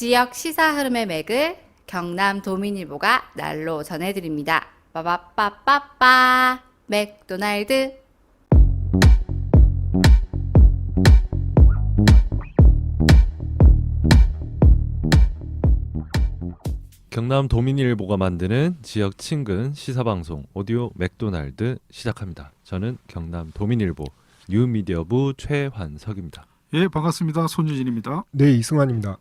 지역 시사 흐름의 맥을 경남 도민일보가 날로 전해드립니다. 빠바빠빠빠 맥도날드. 경남 도민일보가 만드는 지역 친근 시사방송 오디오 맥도날드 시작합니다. 저는 경남 도민일보 뉴미디어부 최환석입니다. 예, 반갑습니다. 손유진입니다. 네, 이승환입니다.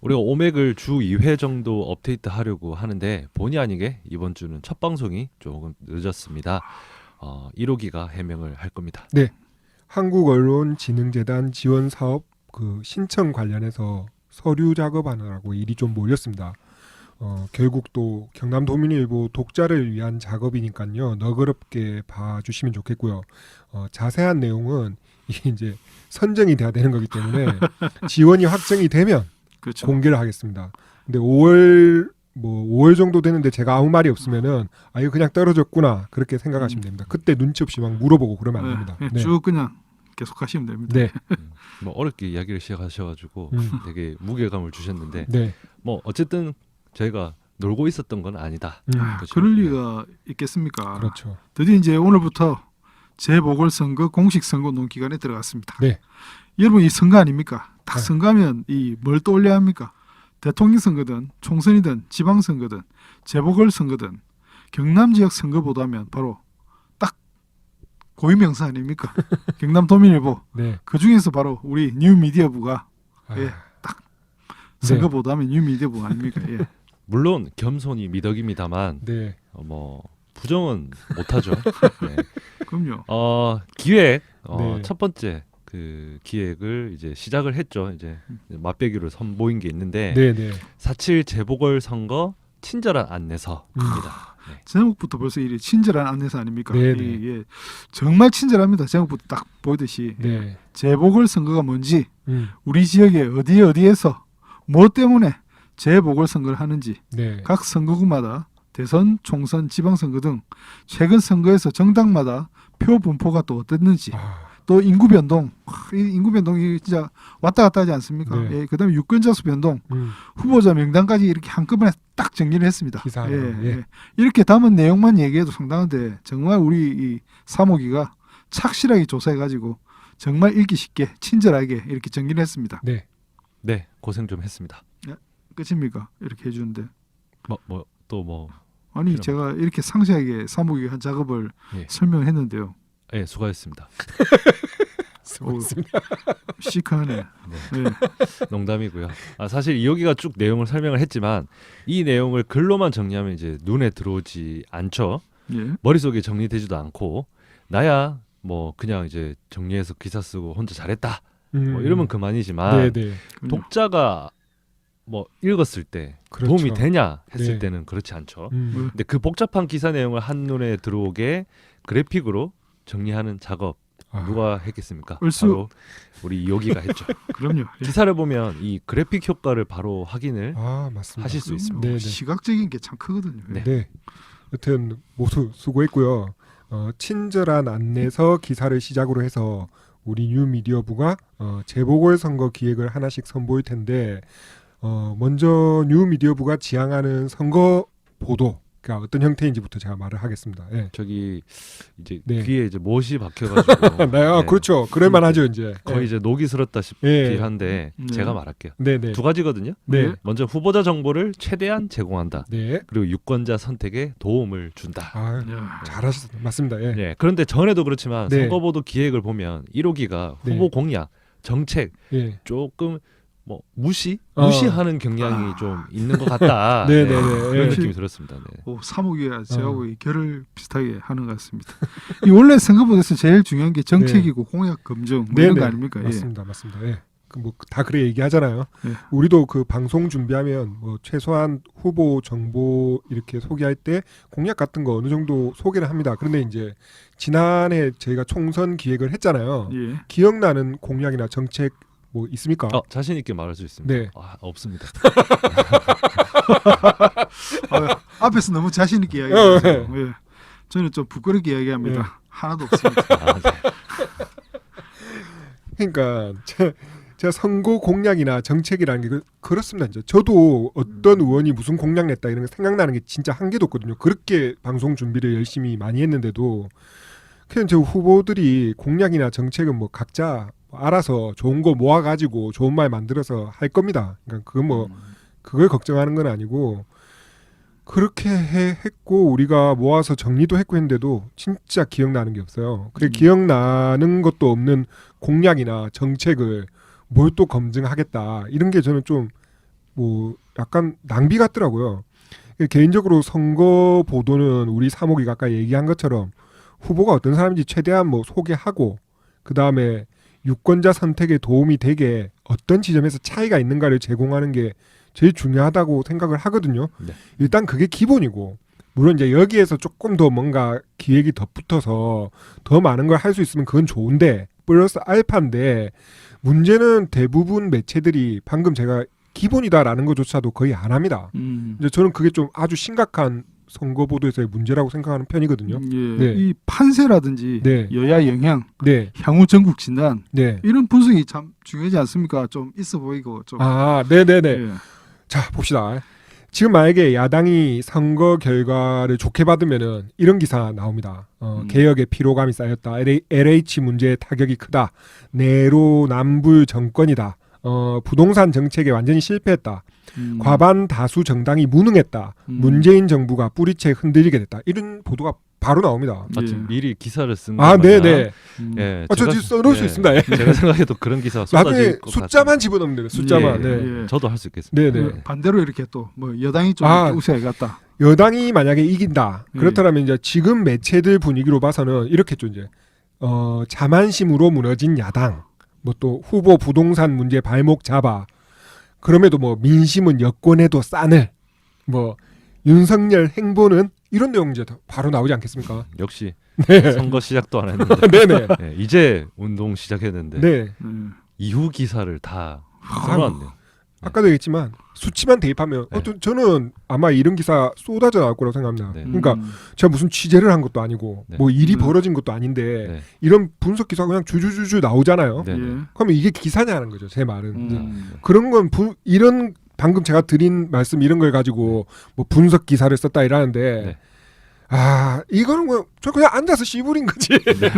우리가 오맥을 주 2회 정도 업데이트하려고 하는데 본의 아니게 이번 주는 첫 방송이 조금 늦었습니다. 1호기가 해명을 할 겁니다. 네, 한국언론진흥재단 지원 사업 그 신청 관련해서 서류 작업하느라고 일이 좀 몰렸습니다. 결국 또 경남 도민일보 독자를 위한 작업이니까요. 너그럽게 봐주시면 좋겠고요. 자세한 내용은 이게 이제 선정이 돼야 되는 거기 때문에 지원이 확정이 되면 그렇죠. 공개를 하겠습니다. 근데 5월 정도 되는데 제가 아무 말이 없으면은 이거 그냥 떨어졌구나 그렇게 생각하시면 됩니다. 그때 눈치 없이 막 물어보고 그러면 안 됩니다. 네, 네. 쭉 그냥 계속 하시면 됩니다. 네. 뭐 어렵게 이야기를 시작하셔가지고 되게 무게감을 주셨는데 네. 뭐 어쨌든 저희가 놀고 있었던 건 아니다. 그렇죠. 그럴 리가 있겠습니까? 그렇죠. 드디어 이제 오늘부터 재보궐선거 공식 선거논 기간에 들어갔습니다. 네. 여러분 이 선거 아닙니까? 딱 네. 선거하면 이 뭘 떠올려야 합니까? 대통령 선거든 총선이든 지방선거든 재보궐선거든 경남 지역 선거보다면 바로 딱 고유명사 아닙니까? 경남 도민일보. 네. 그 중에서 바로 우리 뉴미디어부가 아, 예, 딱 선거보다면 뉴미디어부 아닙니까? 예. 물론 겸손이 미덕입니다만 네. 뭐 부정은 못하죠. 네. 그럼요. 기획 네. 첫 번째 그 기획을 이제 시작을 했죠. 이제 맛배기로 선보인 게 있는데 네, 네. 4.7 재보궐 선거 친절한 안내서입니다. 네. 제목부터 벌써 이 친절한 안내서 아닙니까? 네, 네. 예, 정말 친절합니다. 제목부터 딱 보듯이 네. 재보궐 선거가 뭔지 우리 우리 지역에 어디에서 뭐 때문에 재보궐 선거를 하는지 네. 각 선거구마다 대선, 총선, 지방선거 등 최근 선거에서 정당마다 표 분포가 또 어땠는지 또 인구 변동, 이 인구 변동이 진짜 왔다 갔다 하지 않습니까? 네. 예, 그다음에 유권자 수 변동, 후보자 명단까지 이렇게 한꺼번에 딱 정리를 했습니다. 기사로, 예. 예. 이렇게 담은 내용만 얘기해도 상당한데 정말 우리 이 사모기가 착실하게 조사해가지고 정말 읽기 쉽게 친절하게 이렇게 정리를 했습니다. 네. 네, 고생 좀 했습니다. 끝입니까? 이렇게 해주는데 뭐 아니 필요합니다. 제가 이렇게 상세하게 사모기가 한 작업을 예. 설명했는데요. 예, 수고하셨습니다. 수고했습니다. 시크하네. 네. 예. 농담이고요. 사실 이여기가 쭉 내용을 설명을 했지만 이 내용을 글로만 정리하면 이제 눈에 들어오지 않죠. 예. 머릿속에 정리되지도 않고 나야 뭐 그냥 이제 정리해서 기사 쓰고 혼자 잘했다 뭐 이러면 그만이지만 네, 네. 독자가 뭐 읽었을 때 그렇죠. 도움이 되냐 했을 네. 때는 그렇지 않죠. 음. 근데 그 복잡한 기사 내용을 한눈에 들어오게 그래픽으로 정리하는 작업 누가 했겠습니까? 얼쑤. 바로 우리 여기가 했죠. 그럼요. 예. 기사를 보면 이 그래픽 효과를 바로 확인을 맞습니다. 하실 수 있습니다. 네, 네. 시각적인 게 참 크거든요. 예. 네. 네. 여튼 모두 수고했고요. 친절한 안내서 기사를 시작으로 해서 우리 뉴미디어부가 재보궐 선거 기획을 하나씩 선보일 텐데 먼저 뉴미디어부가 지향하는 선거 보도가 어떤 형태인지부터 제가 말을 하겠습니다. 예. 저기 이제 네. 귀에 이제 못이 박혀가지고 네, 그렇죠. 그럴만하죠 이제. 거의 이제 녹이 슬었다시피 예. 한데 네. 제가 말할게요. 네, 네. 두 가지거든요. 네. 먼저 후보자 정보를 최대한 제공한다. 네. 그리고 유권자 선택에 도움을 준다. 야. 잘하셨습니다. 맞습니다. 예. 네. 그런데 전에도 그렇지만 네. 선거보도 기획을 보면 1호기가 네. 후보 공약, 정책 예. 조금 뭐 무시하는 경향이 좀 있는 것 같다. 네, 네, 네. 그런 예. 느낌이 들었습니다. 네. 사모기가 저하고 이 결을 비슷하게 하는 것 같습니다. 이 원래 선거보다서 제일 중요한 게 정책이고 공약 검증 뭐 네, 이런 네. 거 아닙니까? 예. 맞습니다. 맞습니다. 예. 다 그래 얘기하잖아요. 네. 우리도 그 방송 준비하면 뭐 최소한 후보 정보 이렇게 소개할 때 공약 같은 거 어느 정도 소개를 합니다. 그런데 이제 지난해 저희가 총선 기획을 했잖아요. 예. 기억나는 공약이나 정책 뭐 있습니까? 자신 있게 말할 수 있습니다. 네. 없습니다. 앞에서 너무 자신 있게 이야기하세요. 예. 저는 좀 부끄럽게 이야기합니다. 예. 하나도 없습니다. 네. 그러니까 제가 선거 공약이나 정책이라는 게 그렇습니다. 이제 저도 어떤 의원이 무슨 공약 냈다 이런 거 생각나는 게 진짜 한 개도 없거든요. 그렇게 방송 준비를 열심히 많이 했는데도 그냥 저 후보들이 공약이나 정책은 뭐 각자 알아서 좋은 거 모아가지고 좋은 말 만들어서 할 겁니다. 그러니까 그건 뭐 그걸 걱정하는 건 아니고 그렇게 했고 우리가 모아서 정리도 했고 했는데도 진짜 기억나는 게 없어요. 그래 기억나는 것도 없는 공약이나 정책을 뭘 또 검증하겠다 이런 게 저는 좀 뭐 약간 낭비 같더라고요. 개인적으로 선거 보도는 우리 사목이가 아까 얘기한 것처럼 후보가 어떤 사람인지 최대한 뭐 소개하고 그 다음에 유권자 선택에 도움이 되게 어떤 지점에서 차이가 있는가를 제공하는 게 제일 중요하다고 생각을 하거든요. 네. 일단 그게 기본이고 물론 이제 여기에서 조금 더 뭔가 기획이 덧붙어서 더 많은 걸 할 수 있으면 그건 좋은데 플러스 알파인데 문제는 대부분 매체들이 방금 제가 기본이다라는 것조차도 거의 안 합니다. 이제 저는 그게 좀 아주 심각한 선거 보도에서의 문제라고 생각하는 편이거든요. 예. 네. 이 판세라든지 네. 여야 영향, 네, 향후 전국 진단 네. 이런 분석이 참 중요하지 않습니까? 좀 있어 보이고 좀. 아, 네네네. 예. 자, 봅시다. 지금 만약에 야당이 선거 결과를 좋게 받으면은 이런 기사 나옵니다. 개혁의 피로감이 쌓였다. LH 문제의 타격이 크다. 내로남불 정권이다. 부동산 정책에 완전히 실패했다. 과반 다수 정당이 무능했다. 문재인 정부가 뿌리채 흔들리게 됐다. 이런 보도가 바로 나옵니다. 마치 예. 미리 기사를 쓴 아, 것 네네. 음. 예, 저 지금 써놓을 수 있습니다. 예. 제가 생각해도 그런 기사 나중에 쏟아질 것 숫자만 집어넣으면 돼요. 숫자만. 예. 네. 예. 저도 할 수 있겠습니다. 네네. 그 반대로 이렇게 또 뭐 여당이 좀 아. 우세하게 갔다. 여당이 만약에 이긴다. 예. 그렇다면 이제 지금 매체들 분위기로 봐서는 이렇겠죠. 이제 자만심으로 무너진 야당. 뭐 또 후보 부동산 문제 발목 잡아. 그럼에도 뭐 민심은 여권에도 싸늘. 뭐 윤석열 행보는 이런 내용 이제 바로 나오지 않겠습니까? 역시 네. 선거 시작도 안 했는데 네네. 예, 이제 운동 시작했는데 네. 이후 기사를 다 써놨네요. 아까도 얘기했지만 수치만 대입하면 네. 저는 아마 이런 기사 쏟아져 나올 거라고 생각합니다. 네. 그러니까 제가 무슨 취재를 한 것도 아니고 네. 뭐 일이 음. 벌어진 것도 아닌데 네. 이런 분석 기사가 그냥 주주주주 나오잖아요. 네. 예. 그러면 이게 기사냐는 거죠. 제 말은. 음. 그런 건 이런 방금 제가 드린 말씀 이런 걸 가지고 뭐 분석 기사를 썼다 이러는데 네. 아 이거는 뭐 저 그냥 앉아서 씨부린 거지. 네.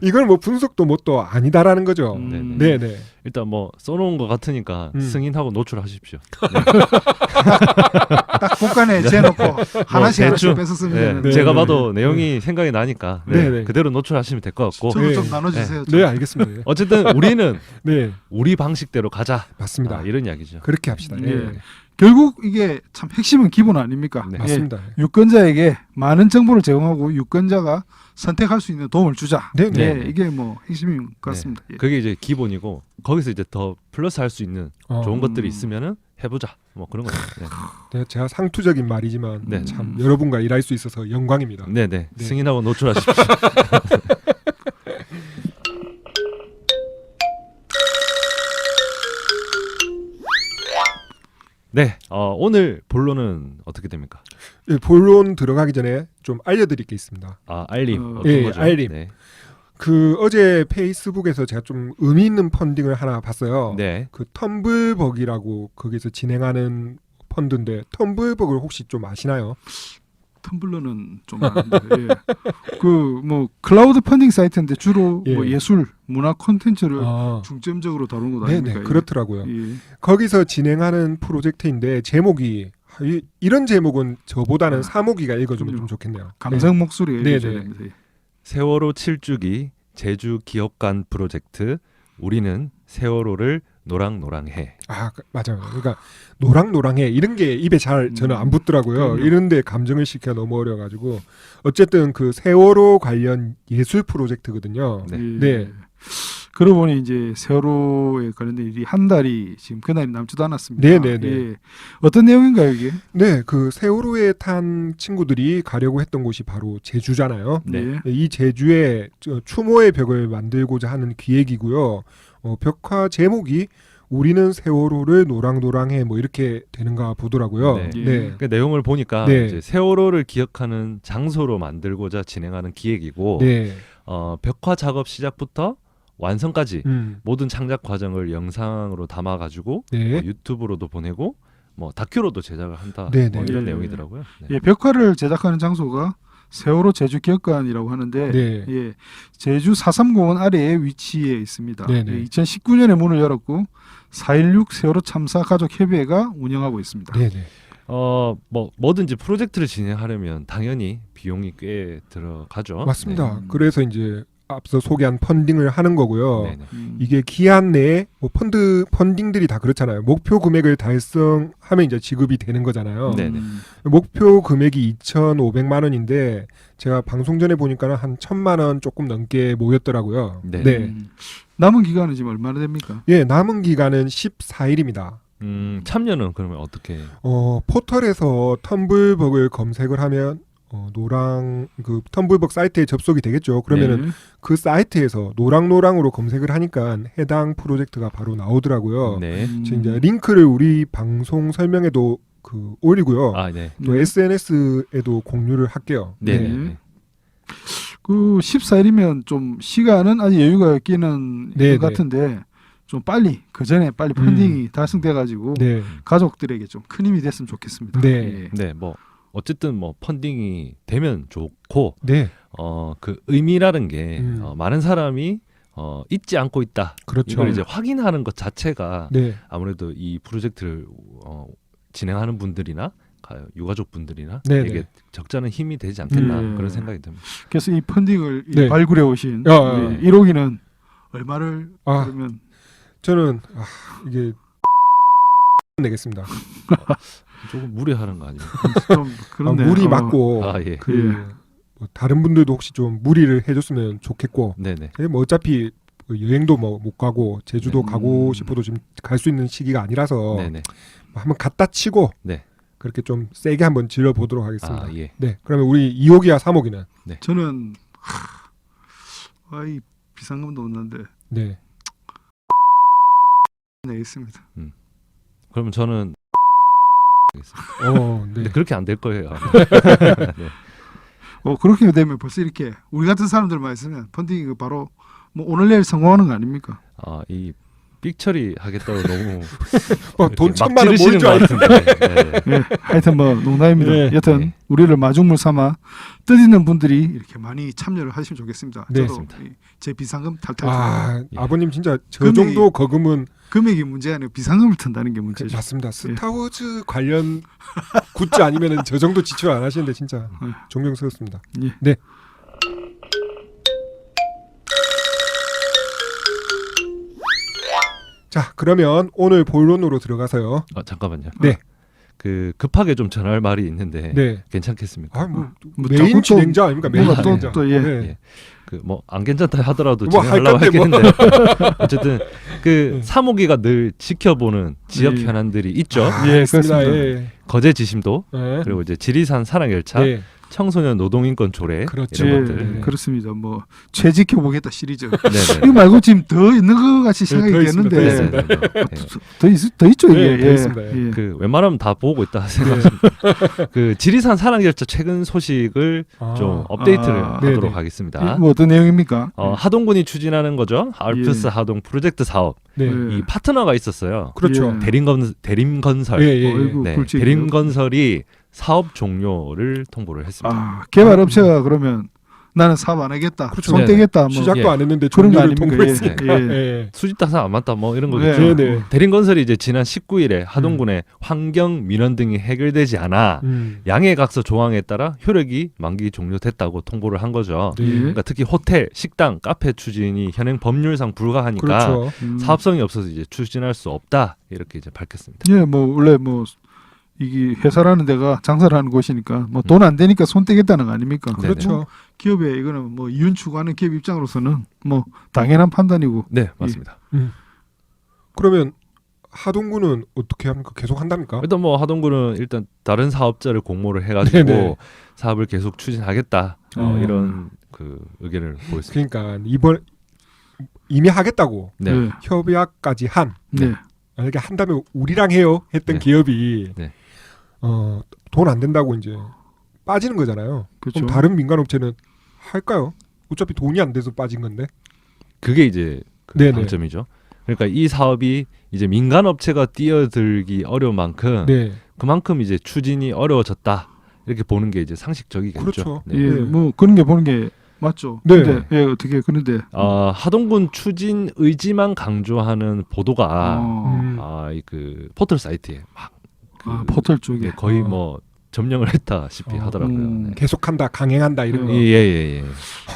이건 뭐 분석도 뭐 또 아니다라는 거죠. 음. 네네. 일단 뭐 써놓은 것 같으니까 승인하고 노출하십시오. 딱 국간에 재놓고 하나씩 대충, 하나씩 뺏어 쓰면 네, 되는데. 네. 제가 봐도 내용이 생각이 나니까 네, 네. 그 그대로 노출하시면 될 것 같고 저도 네. 좀 나눠주세요. 네 알겠습니다. 어쨌든 우리는 네 우리 방식대로 가자. 맞습니다. 이런 이야기죠. 그렇게 합시다. 예. 예. 결국 이게 참 핵심은 기본 아닙니까? 네. 예. 맞습니다. 유권자에게 많은 정보를 제공하고 유권자가 선택할 수 있는 도움을 주자. 네, 네. 예, 이게 뭐 핵심인 것 같습니다. 예. 그게 이제 기본이고 거기서 이제 더 플러스 할 수 있는 좋은 것들이 음. 있으면은 해보자. 뭐 그런 거죠. 네, 제가 상투적인 말이지만 네. 참 여러분과 일할 수 있어서 영광입니다. 네, 네. 네. 승인하고 노출하십시오. 네, 오늘 본론은 어떻게 됩니까? 예, 본론 들어가기 전에 좀 알려드릴 게 있습니다. 아, 알림. 어떤 예, 거죠? 알림. 네. 그 어제 페이스북에서 제가 좀 의미 있는 펀딩을 하나 봤어요. 네. 그 텀블벅이라고 거기서 진행하는 펀드인데 텀블벅을 혹시 좀 아시나요? 텀블러는 좀 아는데. 예. 그뭐 클라우드 펀딩 사이트인데 주로 예. 뭐 예술, 문화 콘텐츠를 아, 중점적으로 다루는 거 네네 아닙니까? 이게? 그렇더라고요. 예. 거기서 진행하는 프로젝트인데 제목이 이런 제목은 저보다는 사모기가 읽어주면 좀 좋겠네요. 감성 목소리가 네, 읽어줘야 네. 됩니다. 예. 세월호 7주기 제주 기업관 프로젝트 우리는 세월호를 노랑노랑해. 아 맞아요. 그러니까 노랑노랑해 이런 게 입에 잘 저는 안 붙더라고요. 그럼요. 이런데 감정을 시켜 너무 어려가지고 어쨌든 그 세월호 관련 예술 프로젝트거든요. 네. 예. 네. 그러고 보니 이제 세월호에 관련된 일이 한 달이 지금 그날이 남지도 않았습니다. 네, 네, 네. 예. 어떤 내용인가요 이게? 네, 그 세월호에 탄 친구들이 가려고 했던 곳이 바로 제주잖아요. 네. 예. 이 제주에 추모의 벽을 만들고자 하는 기획이고요. 벽화 제목이 우리는 세월호를 노랑노랑해 뭐 이렇게 되는가 보더라고요. 네. 예. 네. 그 내용을 보니까 네. 이제 세월호를 기억하는 장소로 만들고자 진행하는 기획이고 네. 벽화 작업 시작부터 완성까지 모든 창작 과정을 영상으로 담아가지고 네. 뭐 유튜브로도 보내고 뭐 다큐로도 제작을 한다. 네, 뭐 네. 이런 네. 내용이더라고요. 네. 예, 벽화를 제작하는 장소가 세월호 제주기획관이라고 하는데 네. 예, 제주 430공원 아래에 위치해 있습니다. 네, 네. 예, 2019년에 문을 열었고 4.16 세월호 참사 가족 협의회가 운영하고 있습니다. 네, 네. 뭐 뭐든지 프로젝트를 진행하려면 당연히 비용이 꽤 들어가죠. 맞습니다. 네. 그래서 이제 앞서 소개한 펀딩을 하는 거고요. 네. 네. 이게 기한 내에 뭐 펀딩들이 다 그렇잖아요. 목표 금액을 달성하면 이제 지급이 되는 거잖아요. 네. 목표 금액이 2,500만 원인데 제가 방송 전에 보니까는 한 1,000만 원 조금 넘게 모였더라고요. 네. 네. 남은 기간은 지금 얼마나 됩니까? 예, 남은 기간은 14일입니다. 참여는 그러면 어떻게? 포털에서 텀블벅을 검색을 하면 노랑 그 텀블벅 사이트에 접속이 되겠죠. 그러면은 네. 그 사이트에서 노랑노랑으로 검색을 하니까 해당 프로젝트가 바로 나오더라고요. 네. 저 이제 링크를 우리 방송 설명에도 그 올리고요. 아, 네. 또 SNS에도 공유를 할게요. 네. 네. 네. 그 14일이면 좀 시간은 아직 여유가 있기는 네, 것 네. 같은데 좀 빨리 그 전에 빨리 펀딩이 달성돼 가지고 네. 가족들에게 좀 큰 힘이 됐으면 좋겠습니다. 네. 예. 네. 뭐 어쨌든 뭐 펀딩이 되면 좋고 네. 그 의미라는 게 음. 많은 사람이 잊지 않고 있다. 그렇죠. 이걸 이제 확인하는 것 자체가 네. 아무래도 이 프로젝트를 진행하는 분들이나 유가족 분들이나 네, 이게 네. 적잖은 힘이 되지 않겠나 그런 생각이 듭니다. 그래서 이 펀딩을 네. 발굴해 오신 아, 1호기는 얼마를 아. 그러면 저는 이게 내겠습니다. 조금 무리하는 거 아니에요? 좀 그런데 무리 맞고 아 예. 그 뭐 다른 분들도 혹시 좀 무리를 해줬으면 좋겠고 네네. 뭐 어차피 그 여행도 뭐 못 가고 제주도 네. 가고 싶어도 지금 갈 수 있는 시기가 아니라서 네네. 한번 갖다 치고 네. 그렇게 좀 세게 한번 질러 보도록 하겠습니다. 아 예. 네, 그러면 우리 2호기와 3호기는 저는 이 비상금도 없는데 네, 내겠습니다. 그러면 저는 네, 근데 그렇게 안 될 거예요. 네. 그렇게 되면 벌써 이렇게 우리 같은 사람들만 있으면 펀딩이 바로 뭐 오늘 내일 성공하는 거 아닙니까? 이 삑처리 하겠다고 너무 돈 이렇게 1,000만 원 모을 지르시는 줄 것 알았는데. 같은데. 네. 예, 하여튼 뭐 농담입니다. 네. 여튼 네. 우리를 마중물 삼아 뜻있는 분들이 이렇게 많이 참여를 하시면 좋겠습니다. 네. 저도 제 비상금 탈탈 아, 예. 아버님 진짜 저 금액이- 정도 거금은 금액이 문제가 아니고 비상금을 튼다는 게 문제죠. 맞습니다. 스타워즈 관련 굿즈 아니면은 저 정도 지출 안 하시는데 진짜 존경스럽습니다. 예. 네. 자, 그러면 오늘 본론으로 들어가서요. 잠깐만요. 네. 그 급하게 좀 전할 말이 있는데 네. 괜찮겠습니까? 아, 뭐 뭐 메인 자꾸 또 진행자 아닙니까? 메인 뭐가 진행자. 또 예. 네. 예. 그 뭐 안 괜찮다 하더라도 뭐 진행하려고 할 건데 했겠는데 어쨌든 그 네. 사모기가 늘 지켜보는 지역 예. 현안들이 있죠. 아, 예, 그렇습니다. 그렇습니다. 예. 거제 지심도 네. 그리고 이제 지리산 산악열차, 예. 청소년 노동인권 조례 그렇죠. 이런 예, 것들. 그렇습니다. 뭐 최지켜보겠다 시리즈. 네네. 이거 말고 지금 더 있는 것 같이 생각이 더 있습니다. 되는데 더 있습니다. 네네네. 더 있죠 이게. 네, 더 있습니다. 예. 그 웬만하면 다 보고 있다 생각합니다. 그 지리산 산악열차 최근 소식을 아. 좀 업데이트를 아, 하도록 네네. 하겠습니다. 뭐 어떤 내용입니까? 하동군이 추진하는 거죠. 알프스 예. 하동 프로젝트 사업. 네. 예. 이 파트너가 있었어요. 그렇죠. 예. 대림건설. 예, 예, 예. 어이구, 네, 굵직이요. 대림건설이 사업 종료를 통보를 했습니다. 아, 개발업체가 그러면 나는 사업 안 하겠다. 그렇죠. 손 네네. 떼겠다. 뭐 시작도 예. 안 했는데 그런 거 종료를 아닙니까? 통보했으니까. 예, 예. 수직 따사 안 맞다 뭐 이런 네. 거겠죠. 네, 네. 대림건설이 이제 지난 19일에 하동군의 환경 민원 등이 해결되지 않아 양해각서 조항에 따라 효력이 만기 종료됐다고 통보를 한 거죠. 네. 그러니까 특히 호텔, 식당, 카페 추진이 현행 법률상 불가하니까 그렇죠. 사업성이 없어서 이제 추진할 수 없다 이렇게 이제 밝혔습니다. 예, 뭐 원래 뭐 이게 회사라는 데가 장사를 하는 곳이니까 뭐 돈 안 되니까 손 떼겠다는 거 아닙니까? 네네. 그렇죠. 뭐 기업에 이거는 뭐 이윤 추구하는 기업 입장으로서는 뭐 당연한 판단이고. 네, 맞습니다. 그러면 하동군은 어떻게 합니까? 계속 한답니까? 일단 뭐 하동군은 일단 다른 사업자를 공모를 해가지고 네네. 사업을 계속 추진하겠다 이런 그 의견을 보였습니다. 그러니까 이번 이미 하겠다고 네. 네. 협약까지 한 네. 만약에 한다면 우리랑 해요 했던 네. 기업이 네. 돈 안 된다고 이제 빠지는 거잖아요. 그렇죠. 그럼 다른 민간 업체는 할까요? 어차피 돈이 안 돼서 빠진 건데. 그게 이제 그 네네. 방점이죠. 그러니까 이 사업이 이제 민간 업체가 뛰어들기 어려운 만큼 네. 그만큼 이제 추진이 어려워졌다. 이렇게 보는 게 이제 상식적이겠죠. 그렇죠. 네. 예, 네. 뭐 그런 게 보는 게 맞죠. 네. 근데 예, 어떻게 그런데 하동군 추진 의지만 강조하는 보도가 그 포털 사이트에 막 포털 쪽에 거의 뭐 점령을 했다시피 하더라고요. 네. 계속한다, 강행한다 이런 거. 예.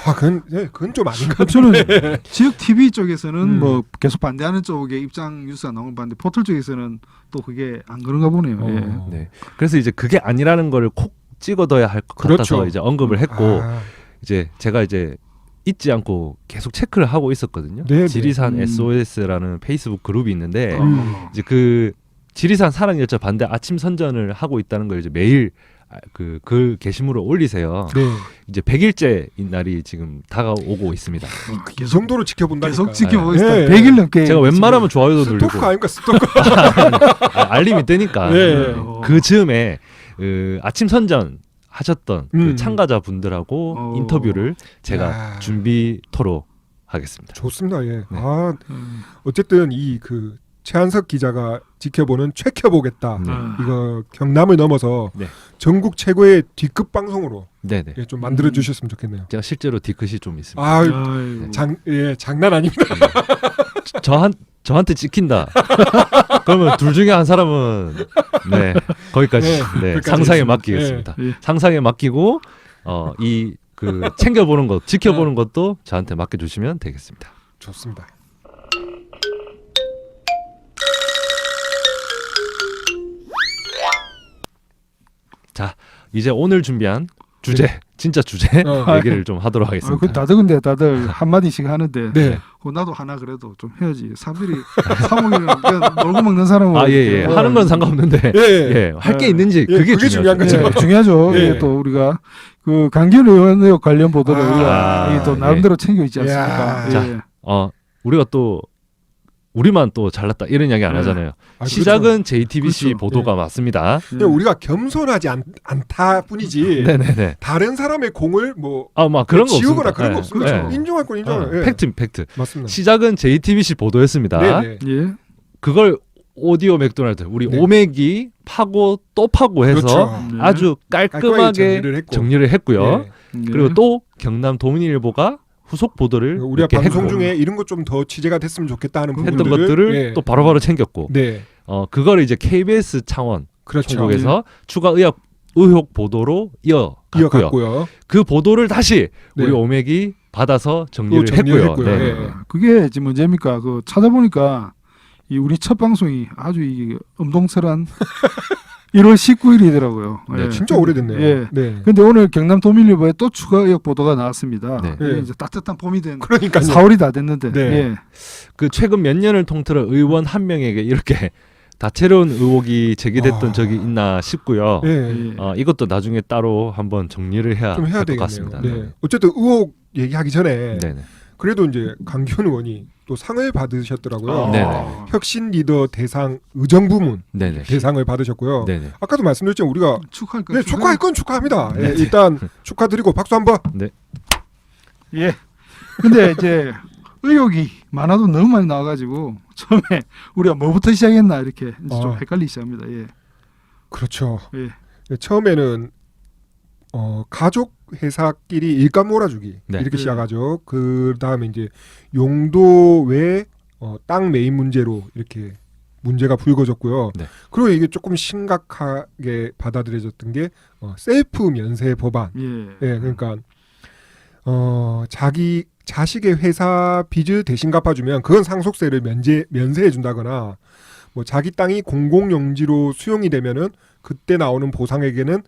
아, 그건 좀 아닌 것 저는 같은데. 지역 TV 쪽에서는 음. 뭐 계속 반대하는 쪽의 입장 뉴스가 나오는 거 봤는데 포털 쪽에서는 또 그게 안 그런가 보네요. 예. 네. 그래서 이제 그게 아니라는 거를 콕 찍어둬야 할 것 같아서 그렇죠. 이제 언급을 했고 아, 이제 제가 이제 잊지 않고 계속 체크를 하고 있었거든요. 네, 지리산 네. SOS라는 페이스북 그룹이 있는데 음. 이제 그 지리산 사랑열차 반대 아침 선전을 하고 있다는 걸 이제 매일 그 게시물을 올리세요. 네. 이제 100일째 날이 지금 다가오고 있습니다. 이 정도로 지켜본다니까. 계속 지켜보고 네. 있다. 네. 100일 넘게 제가 웬만하면 좋아요도 누르고 스토커 아닙니까, 스토커. 알림이 뜨니까 네. 그 즈음에 아침 선전 하셨던 그 음. 참가자분들하고 인터뷰를 제가 야. 준비토록 하겠습니다. 좋습니다. 예. 네. 아, 어쨌든 이 그 최한석 기자가 지켜보는 최켜보겠다. 네. 이거 경남을 넘어서 네. 전국 최고의 D급 방송으로 네네. 예, 좀 만들어 주셨으면 좋겠네요. 제가 실제로 뒤끝이 좀 있습니다. 아, 아이고. 장난 아닙니다. 저한테 찍힌다. 그러면 둘 중에 한 사람은 네 거기까지 네, 네, 거기까지 상상에 했습니다. 맡기겠습니다. 예. 상상에 맡기고 이 그 챙겨보는 것, 지켜보는 것도 저한테 맡겨주시면 되겠습니다. 좋습니다. 자, 이제 오늘 준비한 주제, 진짜 주제 얘기를 좀 하도록 아, 하겠습니다. 그 다들 근데 다들 한 마디씩 하는데 네. 나도 하나 그래도 좀 해야지. 사람들이 사모님은 그냥 놀고 먹는 사람은 예. 하는 건 상관없는데 예. 예, 할 게 있는지 예, 그게 그게 중요한 중요하죠. 거죠. 중요하죠. 예. 예, 또 우리가 그 강기훈 의원 의혹 관련 보도를 아, 우리가 이게 또 예. 나름대로 챙겨 있지 않습니까? 야. 예. 자, 우리가 또 우리만 또 잘났다 이런 이야기 안 네. 하잖아요. 아, 시작은 JTBC 그렇죠. 보도가 맞습니다. 그냥 우리가 겸손하지 않다 뿐이지. 네네네. 다른 사람의 공을 뭐 막 그런 거 지우거나 없습니다. 그런 거 없습니다. 네. 인정할 건 인정해요. 예. 팩트. 맞습니다. 시작은 JTBC 보도였습니다. 네네. 예. 그걸 오디오 맥도날드 우리 네. 오맥이 파고 또 파고 해서 그렇죠. 네. 아주 깔끔하게 정리를 했고요. 예. 그리고 또 경남 도민일보가 후속 보도를 우리가 이렇게 방송 했고 중에 이런 것 좀 더 취재가 됐으면 좋겠다 하는 했던 부분들을 것들을 예. 또 바로바로 챙겼고 네. 그거를 이제 KBS 창원 그렇죠. 총국에서 추가 의혹 보도로 이어갔고요. 이어갔고요. 그 보도를 다시 우리 네. 오맥이 받아서 정리를 또 정리를 했고요. 했고요. 네. 예. 그게 지금 문제입니까? 그 찾아보니까 이 우리 첫 방송이 아주 이 음동설한 1월 19일이더라고요. 네, 진짜 오래됐네요. 예. 네. 근데 오늘 경남 도민일보에 또 추가 의혹 보도가 나왔습니다. 네. 이게 예. 이제 따뜻한 봄이 된 그러니까요. 4월이 다 됐는데. 네. 예. 그 최근 몇 년을 통틀어 의원 한 명에게 이렇게 다채로운 의혹이 제기됐던 아. 적이 있나 싶고요. 예. 예. 이것도 나중에 따로 한번 정리를 해야 좀 할 해야 것 되겠네요. 같습니다. 네. 어쨌든 의혹 얘기하기 전에 네네. 그래도 이제 강기훈 의원이 또 상을 받으셨더라고요. 네네. 혁신 리더 대상 의정 부문 네네. 대상을 받으셨고요. 네네. 아까도 말씀드렸지만 우리가 축하할 거 네, 축하할 건 축하합니다. 예, 네. 일단 축하드리고 박수 한번. 예. 근데 이제 의혹이 많아도 너무 많이 나와가지고 처음에 우리가 뭐부터 시작했나 이렇게 이제 좀 헷갈리기 시작합니다. 예. 그렇죠. 예. 네, 처음에는 가족 회사끼리 일감 몰아주기 네. 이렇게 네. 시작하죠. 그 다음에 이제 용도 외 땅 매입 문제로 이렇게 문제가 불거졌고요. 네. 그리고 이게 조금 심각하게 받아들여졌던 게 셀프 면세 법안. 예. 예, 그러니까 자기 자식의 회사 빚을 대신 갚아주면 그건 상속세를 면세해 준다거나 뭐 자기 땅이 공공용지로 수용이 되면은 그때 나오는 보상액에는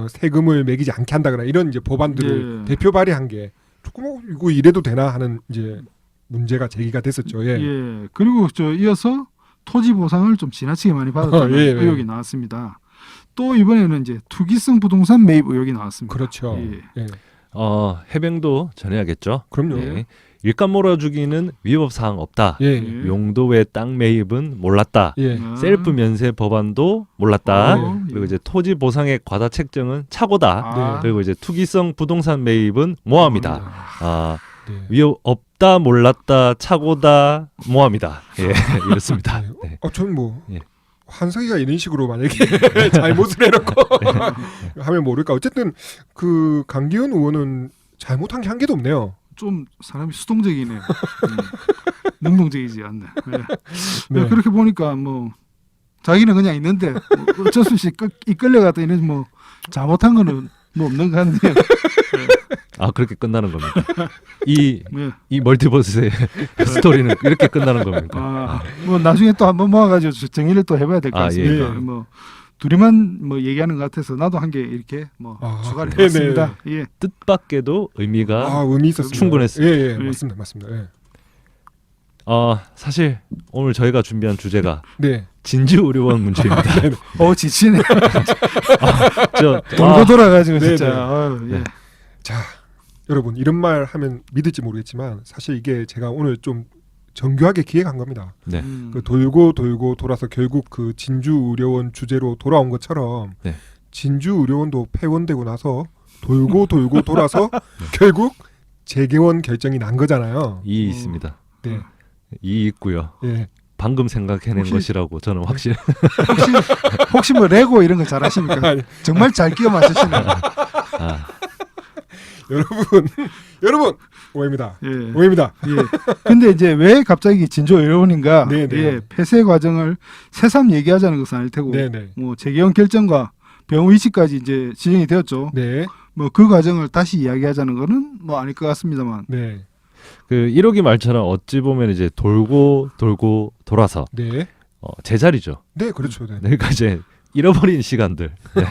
세금을 매기지 않게 한다거나 이런 이제 법안들을 예. 대표 발의한 게 조금 이거 이래도 되나 하는 이제 문제가 제기가 됐었죠. 예. 예. 그리고 이어서 토지 보상을 좀 지나치게 많이 받았다는 예, 예. 의혹이 나왔습니다. 또 이번에는 이제 투기성 부동산 매입 의혹이 나왔습니다. 그렇죠. 예. 예. 해명도 전해야겠죠. 그럼요. 네. 일감 몰아주기는 위법 사항 없다. 예. 예. 용도 외 땅 매입은 몰랐다. 예. 아. 셀프 면세 법안도 몰랐다. 어, 예. 그리고 이제 토지 보상액 과다 책정은 착오다. 아. 그리고 이제 투기성 부동산 매입은 모함이다. 네. 위협 없다, 몰랐다, 차고다, 모함이다. 예, 이렇습니다. 네. 저는 뭐 예. 환석이가 이런 식으로 만약에 잘못을 해놓고 하면 모를까. 어쨌든 그 강기현 의원은 잘못한 게 한 개도 없네요. 좀 사람이 수동적이네요. 능동적이지 않네. 네. 네. 그렇게 보니까 뭐 자기는 그냥 있는데 뭐 어쩔 수 없이 이끌려갔다 이런 뭐 잘못한 거는 뭐 없는 것 같네요. 아, 그렇게 끝나는 겁니까? 이 네. 멀티버스의 스토리는 이렇게 끝나는 겁니까? 뭐 나중에 또 한번 모아가지고 정리를 또 해봐야 될 것 같습니다. 예. 뭐 둘이만 뭐 얘기하는 것 같아서 나도 한 개 이렇게 뭐 추가를 네네. 해봤습니다. 예. 뜻밖에도 의미가 의미 있었습니다. 충분했습니다. 예, 맞습니다, 맞습니다. 예. 사실 오늘 저희가 준비한 주제가 네. 진주의료원 문제입니다. 지치네. 돌고 아, 돌아가지고 네, 진짜. 네. 아유, 예. 네. 자, 여러분 이런 말 하면 믿을지 모르겠지만 사실 이게 제가 오늘 좀 정교하게 기획한 겁니다. 네. 그 돌고 돌아서 결국 그 진주의료원 주제로 돌아온 것처럼 네. 진주의료원도 폐원되고 나서 돌고 돌아서 결국 재개원 결정이 난 거잖아요. 이 있습니다. 네. 이 있고요. 예. 방금 생각해낸 혹시- 것이라고 저는 확실. 혹시 뭐 레고 이런 거 잘하십니까? 정말 잘 끼워 맞추시네요. 아, 여러분 오해입니다. 예. 오해입니다. 예. 근데 이제 왜 갑자기 진주의료원인가? 네, 네. 예. 폐쇄 과정을 새삼 얘기하자는 것은 아닐 테고, 네네. 뭐 재개원 결정과 병원 위치까지 이제 지정이 되었죠. 네. 뭐 그 과정을 다시 이야기하자는 거는 뭐 아닐 것 같습니다만. 네. 그 1호기 말처럼 어찌 보면 이제 돌고 돌아서 네. 제자리죠. 네, 그렇죠. 네. 그러니까 이제 잃어버린 시간들. 네.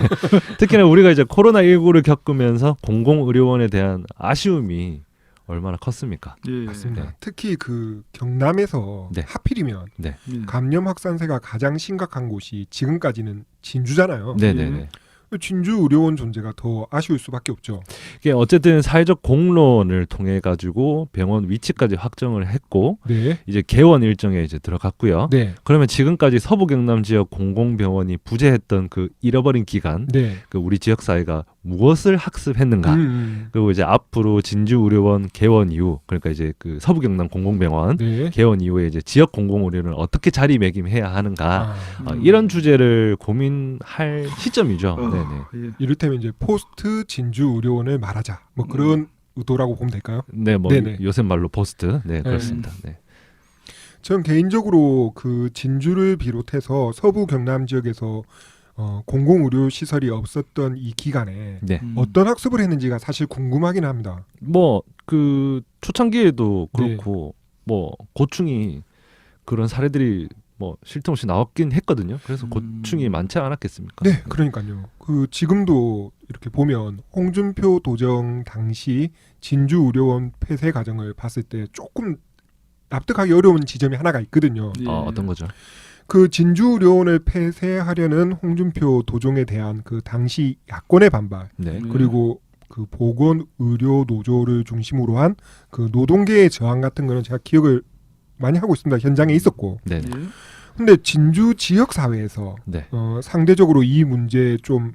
특히나 우리가 이제 코로나19를 겪으면서 공공의료원에 대한 아쉬움이 얼마나 컸습니까? 예. 맞습니다. 네. 특히 그 경남에서 네. 하필이면 예. 감염 확산세가 가장 심각한 곳이 지금까지는 진주잖아요. 네네네. 진주 의료원 존재가 더 아쉬울 수밖에 없죠. 이게 어쨌든 사회적 공론을 통해 가지고 병원 위치까지 확정을 했고 네. 이제 개원 일정에 이제 들어갔고요. 네. 그러면 지금까지 서부 경남 지역 공공병원이 부재했던 그 잃어버린 기간, 네. 그 우리 지역 사회가 무엇을 학습했는가? 음. 그리고 이제 앞으로 진주의료원 개원 이후, 그러니까 이제 그 서부 경남 공공병원 네. 개원 이후에 이제 지역 공공의료는 어떻게 자리매김해야 하는가? 아, 이런 주제를 고민할 시점이죠. 네네. 예. 이를테면 이제 포스트 진주 의료원을 말하자. 뭐 그런 의도라고 보면 될까요? 네, 뭐 네네. 요새 말로 포스트. 네, 그렇습니다. 네. 전 개인적으로 그 진주를 비롯해서 서부 경남 지역에서 공공의료 시설이 없었던 이 기간에 네. 어떤 학습을 했는지가 사실 궁금하긴 합니다. 뭐 그 초창기에도 네. 그렇고 뭐 고충이 그런 사례들이 뭐 쉴 틈 없이 나왔긴 했거든요. 그래서 고충이 많지 않았겠습니까? 네, 그러니까요. 그 지금도 이렇게 보면 홍준표 도정 당시 진주 의료원 폐쇄 과정을 봤을 때 조금 납득하기 어려운 지점이 하나가 있거든요. 예. 어떤 거죠? 그 진주 의료원을 폐쇄하려는 홍준표 도정에 대한 그 당시 야권의 반발, 네. 그리고 그 보건의료 노조를 중심으로 한 그 노동계의 저항 같은 거는 제가 기억을 많이 하고 있습니다. 현장에 있었고. 네. 네. 예. 근데 진주 지역 사회에서 네. 상대적으로 이 문제에 좀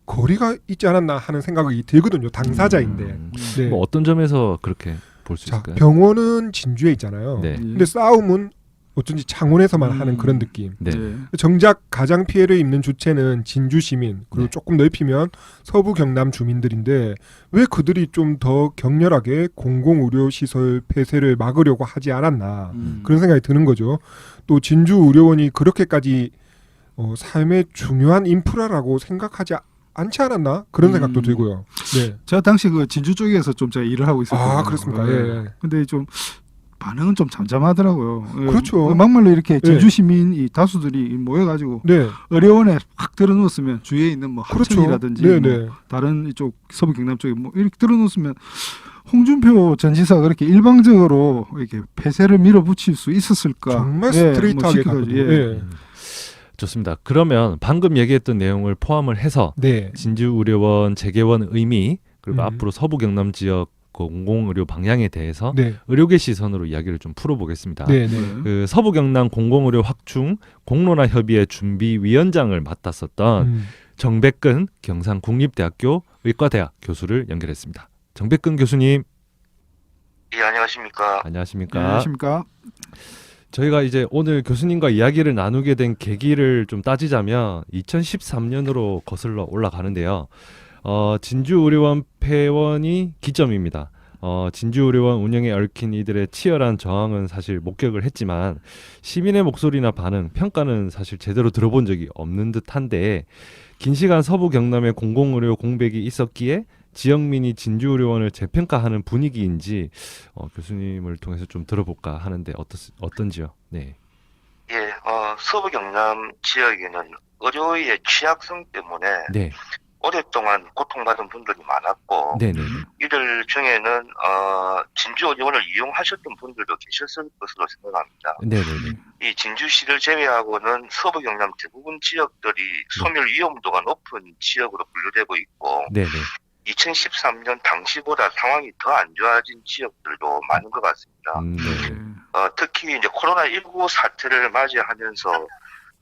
거리가 있지 않았나 하는 생각이 들거든요. 당사자인데. 네. 뭐 어떤 점에서 그렇게 볼 수 자, 있을까요? 병원은 진주에 있잖아요. 네. 근데 싸움은 어쩐지 창원에서만 하는 그런 느낌. 네. 예. 정작 가장 피해를 입는 주체는 진주 시민, 그리고 네. 조금 넓히면 서부 경남 주민들인데 왜 그들이 좀 더 격렬하게 공공의료 시설 폐쇄를 막으려고 하지 않았나 그런 생각이 드는 거죠. 또 진주 의료원이 그렇게까지 삶의 중요한 인프라라고 생각하지 않지 않았나 그런 생각도 들고요. 네. 제가 당시 그 진주 쪽에서 좀 제가 일을 하고 있었거든요. 아, 그렇습니까? 예. 근데 좀 반응은 좀 잠잠하더라고요. 예. 그렇죠. 막말로 이렇게 진주 예. 시민이 다수들이 모여가지고 네. 의료원에 확 들어놓았으면 주위에 있는 뭐 그렇죠. 합천이라든지 네, 뭐 네. 다른 이쪽 서부 경남 쪽에 뭐 이렇게 들어놓았으면 홍준표 전 지사가 그렇게 일방적으로 이렇게 폐쇄를 밀어붙일 수 있었을까? 정말 예, 스트레이트하게 뭐 갔거든요. 예. 예. 좋습니다. 그러면 방금 얘기했던 내용을 포함을 해서 네. 진주의료원 재개원 의미 그리고 음. 앞으로 서부 경남 지역 공공의료 방향에 대해서 네. 의료계 시선으로 이야기를 좀 풀어보겠습니다. 네. 네. 네. 그 서부 경남 공공의료 확충 공론화 협의회 준비위원장을 맡았었던 정백근 경상국립대학교 의과대학 교수를 연결했습니다. 정백근 교수님. 예, 안녕하십니까. 안녕하십니까? 안녕하십니까? 저희가 이제 오늘 교수님과 이야기를 나누게 된 계기를 좀 따지자면 2013년으로 거슬러 올라가는데요. 진주의료원 폐원이 기점입니다. 진주의료원 운영에 얽힌 이들의 치열한 저항은 사실 목격을 했지만 시민의 목소리나 반응, 평가는 사실 제대로 들어본 적이 없는 듯한데 긴 시간 서부 경남에 공공의료 공백이 있었기에 지역민이 진주의료원을 재평가하는 분위기인지 교수님을 통해서 좀 들어볼까 하는데 어떤지요? 네. 예, 서부 경남 지역에는 의료의 취약성 때문에 네. 오랫동안 고통받은 분들이 많았고, 네네네. 이들 중에는, 진주의료원을 이용하셨던 분들도 계셨을 것으로 생각합니다. 네네네. 이 진주시를 제외하고는 서부 경남 대부분 지역들이 소멸 위험도가 높은 지역으로 분류되고 있고, 네네. 2013년 당시보다 상황이 더 안 좋아진 지역들도 많은 것 같습니다. 네. 특히 이제 코로나19 사태를 맞이하면서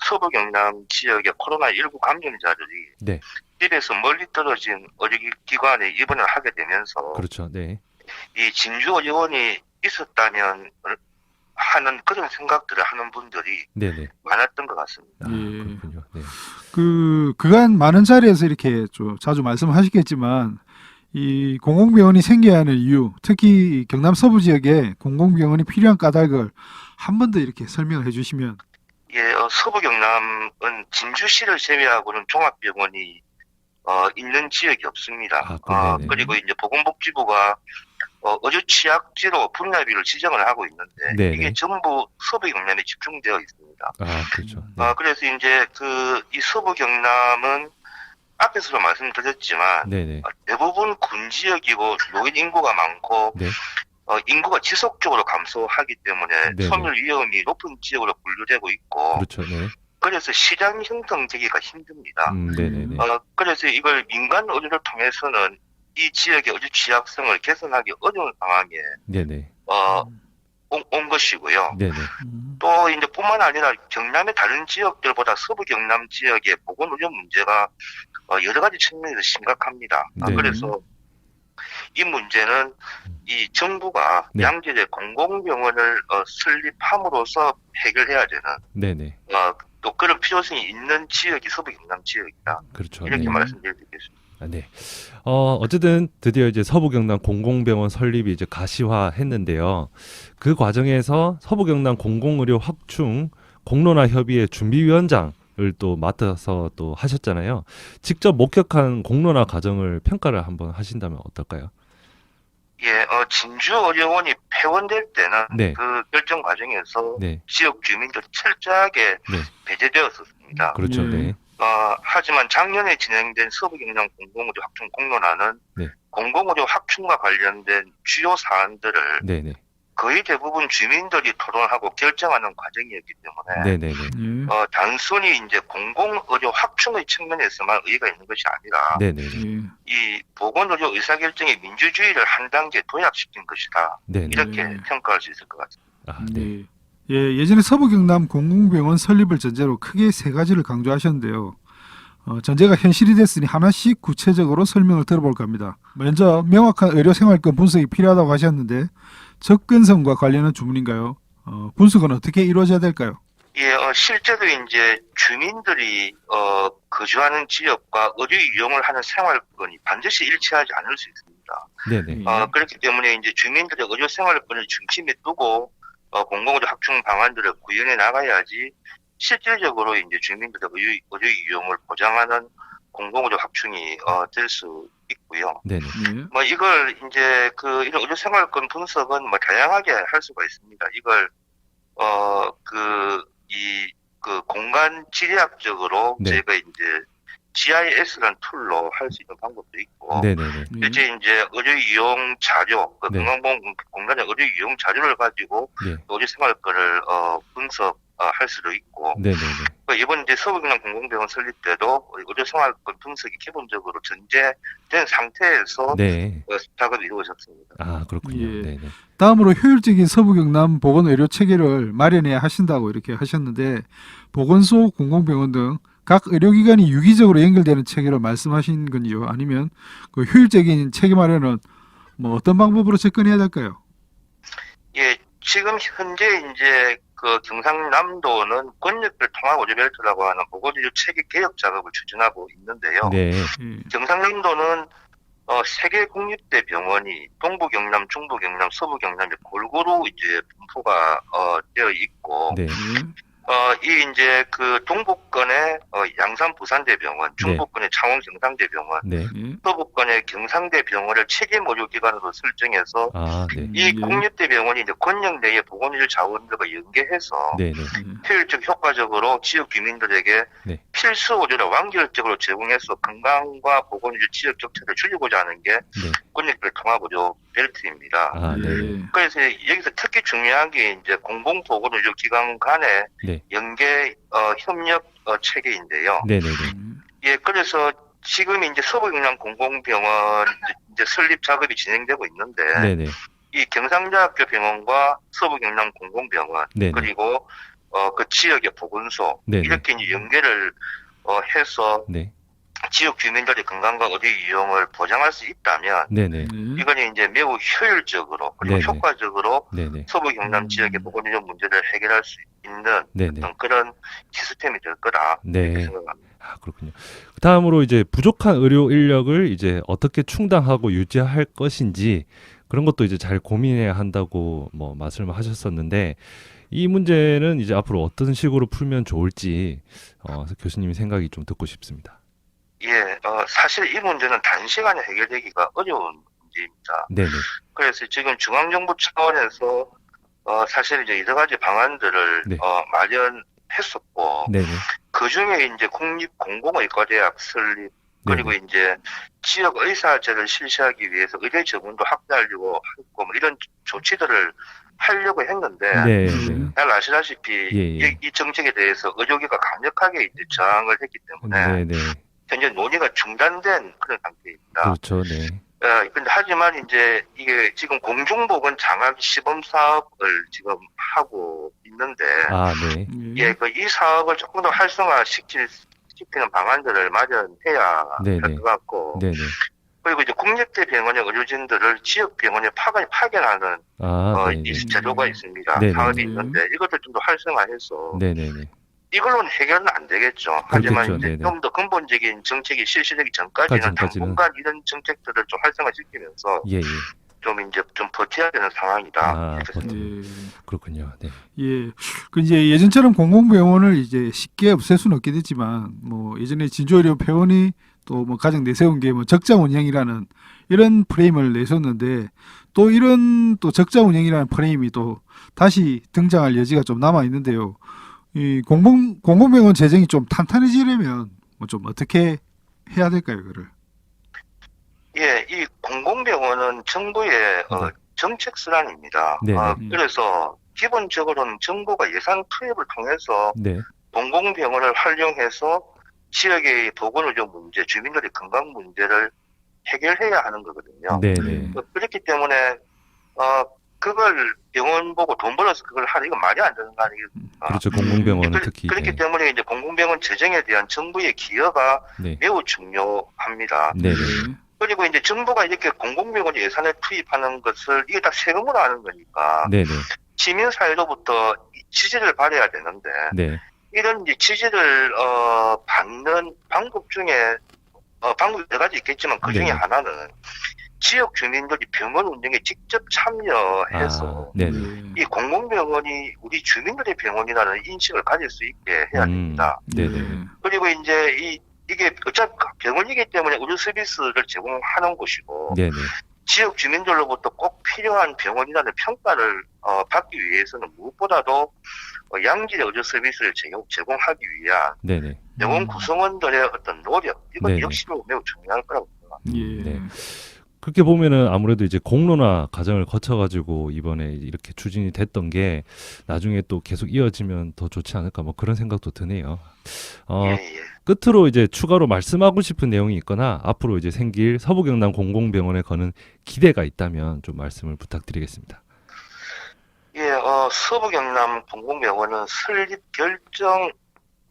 서부 경남 지역의 코로나19 감염자들이 네. 집에서 멀리 떨어진 의료기관에 입원을 하게 되면서 그렇죠. 네. 이 진주의료원이 있었다면 하는 그런 생각들을 하는 분들이 네네. 많았던 것 같습니다. 아, 예. 그렇군요. 네. 그간 많은 자리에서 이렇게 좀 자주 말씀하시겠지만 이 공공병원이 생겨야 하는 이유, 특히 경남 서부 지역에 공공병원이 필요한 까닭을 한 번 더 이렇게 설명해 주시면. 예, 서부 경남은 진주시를 제외하고는 종합병원이 있는 지역이 없습니다. 네네. 그리고 이제 보건복지부가 의료 취약지로 분야비를 지정을 하고 있는데 네네. 이게 전부 서부 경남에 집중되어 있습니다. 아, 그렇죠. 네. 그래서 이제 이 서부 경남은 앞에서도 말씀드렸지만 네네. 대부분 군 지역이고 노인 인구가 많고 네. 인구가 지속적으로 감소하기 때문에 네네. 소멸 위험이 높은 지역으로 분류되고 있고 그렇죠. 네. 그래서 시장 형성되기가 힘듭니다. 네네네. 그래서 이걸 민간 의료를 통해서는 이 지역의 의료 취약성을 개선하기 어려운 상황에 네네. 온 것이고요. 네네. 또 이제 뿐만 아니라 경남의 다른 지역들보다 서부 경남 지역의 보건의료 문제가 여러 가지 측면에서 심각합니다. 네. 그래서 이 문제는 이 정부가 네. 양질의 공공병원을 설립함으로써 해결해야 되는 네네. 또 그런 필요성이 있는 지역이 서부 경남 지역이다. 그렇죠. 이렇게 네. 말씀드리겠습니다. 아, 네. 어쨌든 드디어 이제 서부경남 공공병원 설립이 이제 가시화했는데요. 그 과정에서 서부경남 공공의료 확충 공론화 협의회 준비위원장을 또 맡아서 또 하셨잖아요. 직접 목격한 공론화 과정을 평가를 한번 하신다면 어떨까요? 예, 진주의료원이 폐원될 때는 네. 그 결정 과정에서 네. 지역 주민들이 철저하게 네. 배제되었었습니다. 그렇죠. 예. 네. 하지만 작년에 진행된 서부경남 공공의료 확충 공론화는 네. 공공의료 확충과 관련된 주요 사안들을 네네. 거의 대부분 주민들이 토론하고 결정하는 과정이었기 때문에 네네네. 예. 단순히 이제 공공의료 확충의 측면에서만 의의가 있는 것이 아니라 네네네. 예. 이 보건의료 의사결정의 민주주의를 한 단계 도약시킨 것이다. 네네. 이렇게 네. 평가할 수 있을 것 같습니다. 아, 네. 예. 예, 예전에 서부경남 공공병원 설립을 전제로 크게 세 가지를 강조하셨는데요. 전제가 현실이 됐으니 하나씩 구체적으로 설명을 들어볼까 합니다. 먼저 명확한 의료생활권 분석이 필요하다고 하셨는데 접근성과 관련한 주문인가요? 분석은 어떻게 이루어져야 될까요? 예, 실제로 이제 주민들이 거주하는 지역과 의료 이용을 하는 생활권이 반드시 일치하지 않을 수 있습니다. 네네. 그렇기 때문에 이제 주민들의 의료 생활권을 중심에 두고 공공의료 확충 방안들을 구현해 나가야지 실질적으로 이제 주민들의 의료 이용을 보장하는 공공의료 확충이 될 수 있고요. 네네. 예. 뭐 이걸 이제 이런 의료 생활권 분석은 뭐 다양하게 할 수가 있습니다. 이걸 공간 지리학적으로 네. 저희가 이제 GIS라는 툴로 할 수 있는 방법도 있고, 네네네. 실제 이제 의료 이용 자료, 네. 건강보험 공단의 의료 이용 자료를 가지고 네. 의료 생활권을 분석할 수도 있고, 네네네. 이번 이제 서부경남 공공병원 설립 때도 의료 생활권 분석이 기본적으로 전제된 상태에서 네. 작업이 이루어졌습니다. 아, 그렇군요. 예. 네네. 다음으로 효율적인 서부경남 보건의료 체계를 마련해야 하신다고 이렇게 하셨는데 보건소, 공공병원 등 각 의료기관이 유기적으로 연결되는 체계를 말씀하신 건지요? 아니면 그 효율적인 체계 마련은 뭐 어떤 방법으로 접근해야 될까요? 예, 지금 현재 이제 그 경상남도는 권역별 통합의료벨트라고 하는 보건의료 체계 개혁 작업을 추진하고 있는데요. 네. 예. 경상남도는 세개 국립대 병원이 동부 경남, 중부 경남, 서부 경남에 골고루 이제 분포가 되어 있고, 네. 예. 이 이제 그 동부권의 양산 부산대병원, 중부권의 창원 경상대병원, 네. 예. 서부권의 경상대병원을 책임 의료기관으로 설정해서 아, 네. 이 예. 국립대병원이 이제 권역 내의 보건의료 자원들과 연계해서 네, 네. 효율적 효과적으로 지역 주민들에게 네. 필수 의료를 완결적으로 제공해서 건강과 보건의료 지역 격차를 줄이고자 하는 게 네. 권역별 통합의료 벨트입니다. 아, 네. 예. 그래서 여기서 특히 중요한 게 이제 공공보건의료 기관 간의 네. 연계 협력 체계인데요. 네, 네, 네. 예, 그래서 지금 이제 서부경남 공공병원 이제 설립 작업이 진행되고 있는데 네, 네. 이 경상대학교 병원과 서부경남 공공병원 네, 네. 그리고 그 지역의 보건소 네, 네. 이렇게 이제 연계를 해서 네. 지역 주민들의 건강과 의료 이용을 보장할 수 있다면 네, 네. 예. 이거는 이제 매우 효율적으로 그리고 네네. 효과적으로 네, 네. 서부 경남 지역의 보건의료 문제를 해결할 수 있는 네, 네. 어떤 그런 시스템이 될 거다 이렇게 네. 생각합니다. 아, 그렇군요. 다음으로 이제 부족한 의료 인력을 이제 어떻게 충당하고 유지할 것인지 그런 것도 이제 잘 고민해야 한다고 뭐 말씀을 하셨었는데 이 문제는 이제 앞으로 어떤 식으로 풀면 좋을지 교수님의 생각이 좀 듣고 싶습니다. 예, 사실 이 문제는 단시간에 해결되기가 어려운 문제입니다. 네, 네. 그래서 지금 중앙정부 차원에서 사실 이제 여러 가지 방안들을 네. 마련했었고 네, 네. 그 중에 이제 국립공공의과대학 설립 그리고 이제 지역 의사제를 실시하기 위해서 의대 지원도 확대하려고 했고 뭐 이런 조치들을 하려고 했는데 네, 네. 잘 아시다시피 예, 예. 이 정책에 대해서 의료계가 강력하게 이제 저항을 했기 때문에 네, 네. 현재 논의가 중단된 그런 상태입니다. 그렇죠. 네. 근데 하지만 이제 이게 지금 공중보건 장학 시범 사업을 지금 하고 있는데 아, 네. 예, 이 사업을 조금 더 활성화시키는 방안들을 마련해야 네네. 할 것 같고 네, 네. 그리고 이제 국립대 병원의 의료진들을 지역 병원에 파견하는 아, 네, 이 네. 제도가 있습니다. 네네. 사업이 있는데 이것들 좀 더 활성화해서 네, 네, 네. 이걸로는 해결은 안 되겠죠. 하지만 그렇겠죠. 이제 네네. 좀 더 근본적인 정책이 실시되기 전까지는 전까지는. 당분간 이런 정책들을 좀 활성화시키면서 예, 예. 좀 이제 좀 버텨야 되는 상황이다. 아, 이렇게 버텨. 생각합니다. 예. 그렇군요. 네. 예. 그 이제 예전처럼 공공병원을 이제 쉽게 없앨 수는 없겠지만 뭐 예전에 진주의료 회원이 또 뭐 가장 내세운 게 뭐 적자 운영이라는 이런 프레임을 내셨는데 또 이런 또 적자 운영이라는 프레임이 또 다시 등장할 여지가 좀 남아 있는데요. 이 공공병원 재정이 좀 탄탄해지려면 뭐 좀 어떻게 해야 될까요, 그를? 예, 이 공공병원은 정부의 네. 정책 수단입니다. 네네. 그래서 기본적으로는 정부가 예산 투입을 통해서 네. 공공병원을 활용해서 지역의 보건의료 문제, 주민들의 건강 문제를 해결해야 하는 거거든요. 네, 네. 그렇기 때문에 그걸 병원 보고 돈 벌어서 그걸 하는 이건 말이 안 되는 거 아니겠습니까? 그렇죠. 공공병원은 특히. 그렇기 네. 때문에 이제 공공병원 재정에 대한 정부의 기여가 네. 매우 중요합니다. 네, 네. 그리고 이제 정부가 이렇게 공공병원 예산을 투입하는 것을 이게 다 세금으로 하는 거니까 네, 네. 시민 사회로부터 지지를 받아야 되는데 네. 이런 이제 지지를 받는 방법 중에 방법이 여러 가지 있겠지만 그 중에 네. 하나는 지역 주민들이 병원 운영에 직접 참여해서 아, 네, 네. 이 공공병원이 우리 주민들의 병원이라는 인식을 가질 수 있게 해야 됩니다. 네, 네. 그리고 이제 이게 어차피 병원이기 때문에 의료 서비스를 제공하는 곳이고 네, 네. 지역 주민들로부터 꼭 필요한 병원이라는 평가를 받기 위해서는 무엇보다도 양질의 의료 서비스를 제공하기 위한 네, 네. 병원 구성원들의 어떤 노력 이건 네네. 역시도 매우 중요할 거라고 생각합니다. 예. 네. 그렇게 보면은 아무래도 이제 공론화 과정을 거쳐가지고 이번에 이렇게 추진이 됐던 게 나중에 또 계속 이어지면 더 좋지 않을까 뭐 그런 생각도 드네요. 예, 예. 끝으로 이제 추가로 말씀하고 싶은 내용이 있거나 앞으로 이제 생길 서부경남 공공병원에 거는 기대가 있다면 좀 말씀을 부탁드리겠습니다. 예, 서부경남 공공병원은 설립 결정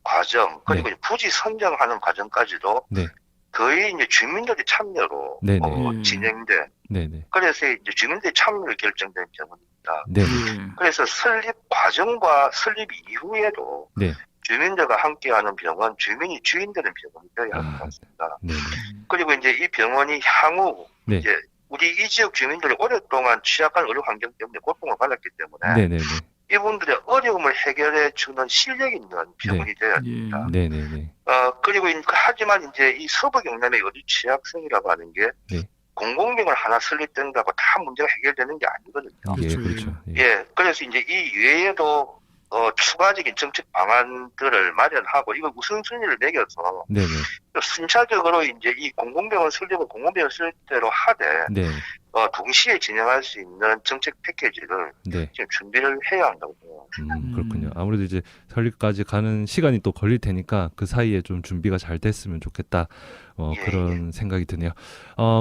과정 그리고 부지 선정하는 과정까지도 네. 거의 이제 주민들의 참여로 네네. 진행돼. 네네. 그래서 이제 주민들의 참여로 결정된 병원입니다. 있습니다. 네. 예. 그래서 설립 과정과 설립 이후에도 네. 주민들과 함께하는 병원, 주민이 주인 되는 병원이 되어야 할 것 같습니다. 네. 그리고 이제 이 병원이 향후 네. 이제 우리 이 지역 주민들이 오랫동안 취약한 의료 환경 때문에 고통을 받았기 때문에 네. 네. 네. 이분들의 어려움을 해결해 주는 실력 있는 병원이 되어야 됩니다. 예. 네. 네. 네. 그리고 하지만 이제 이 서부 경남의 의료 취약성이라고 하는 게 네. 공공병원 하나 설립된다고 다 문제가 해결되는 게 아니거든요. 예, 그렇죠. 그렇죠. 예. 예, 그래서 이제 이 외에도 추가적인 정책 방안들을 마련하고 이걸 우선순위를 매겨서 네. 네. 순차적으로 이제 이 공공병원 설립을 공공병원 설립대로 하되 네. 동시에 진행할 수 있는 정책 패키지를 네. 지금 준비를 해야 한다고 생각합니다. 그렇군요. 아무래도 이제 설립까지 가는 시간이 또 걸릴 테니까 그 사이에 좀 준비가 잘 됐으면 좋겠다. 예, 그런 생각이 드네요.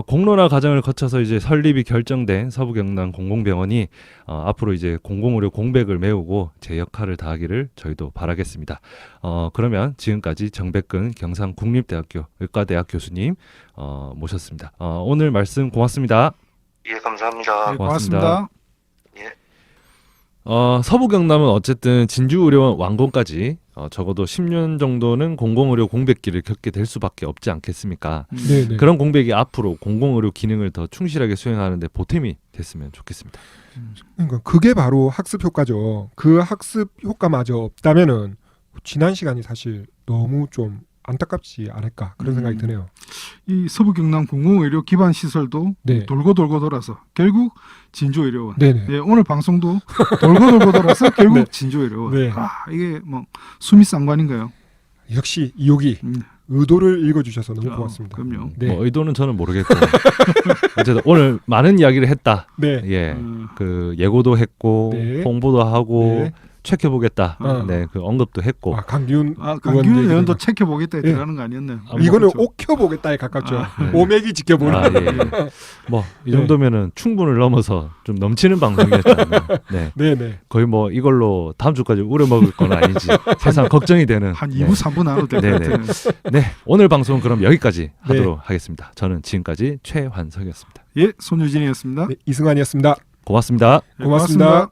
공론화 과정을 거쳐서 이제 설립이 결정된 서부경남 공공병원이 앞으로 이제 공공의료 공백을 메우고 제 역할을 다하기를 저희도 바라겠습니다. 그러면 지금까지 정백근 경상국립대학교 의과대학 교수님 모셨습니다. 오늘 말씀 고맙습니다. 예, 감사합니다. 예, 고맙습니다. 고맙습니다. 서부경남은 어쨌든 진주의료원 완공까지 적어도 10년 정도는 공공의료 공백기를 겪게 될 수밖에 없지 않겠습니까? 네네. 그런 공백이 앞으로 공공의료 기능을 더 충실하게 수행하는 데 보탬이 됐으면 좋겠습니다. 그러니까 그게 바로 학습 효과죠. 그 학습 효과마저 없다면은 지난 시간이 사실 너무 좀 안타깝지 않을까 그런 생각이 드네요. 이 서부 경남 공공의료 기반 시설도 네. 돌고 돌아서 결국 진주의료원. 네네. 예, 오늘 방송도 돌고 돌아서 결국 네. 진주의료원. 네. 이게 뭐 숨이 쌍관인가요? 역시 이옥이 의도를 읽어주셔서 너무 고맙습니다. 그럼요. 네. 뭐 의도는 저는 모르겠고 어쨌든 오늘 많은 이야기를 했다. 네. 예, 어, 그 예고도 했고 네. 홍보도 하고 네. 체크해보겠다. 어. 네, 그 언급도 했고. 강기훈 강기훈 의원 의원도 얘기가- 체크보겠다 예. 들어가는 거 아니었나요? 이거는 그렇죠. 옥혀보겠다에 가깝죠. 네. 오맥이 지켜보는. 아, 예, 예. 뭐 이 네. 정도면은 충분을 넘어서 좀 넘치는 방송이었잖아요. 네, 네네. 거의 뭐 이걸로 다음 주까지 우려 먹을 건 아닌지 세상 걱정이 되는. 한 네. 2부 3부 나눠도 될 것 네네. 같아요. 네, 오늘 방송은 그럼 여기까지 네. 하도록 하겠습니다. 저는 지금까지 최환석이었습니다. 예, 손유진이었습니다. 네, 이승환이었습니다. 고맙습니다. 예, 고맙습니다.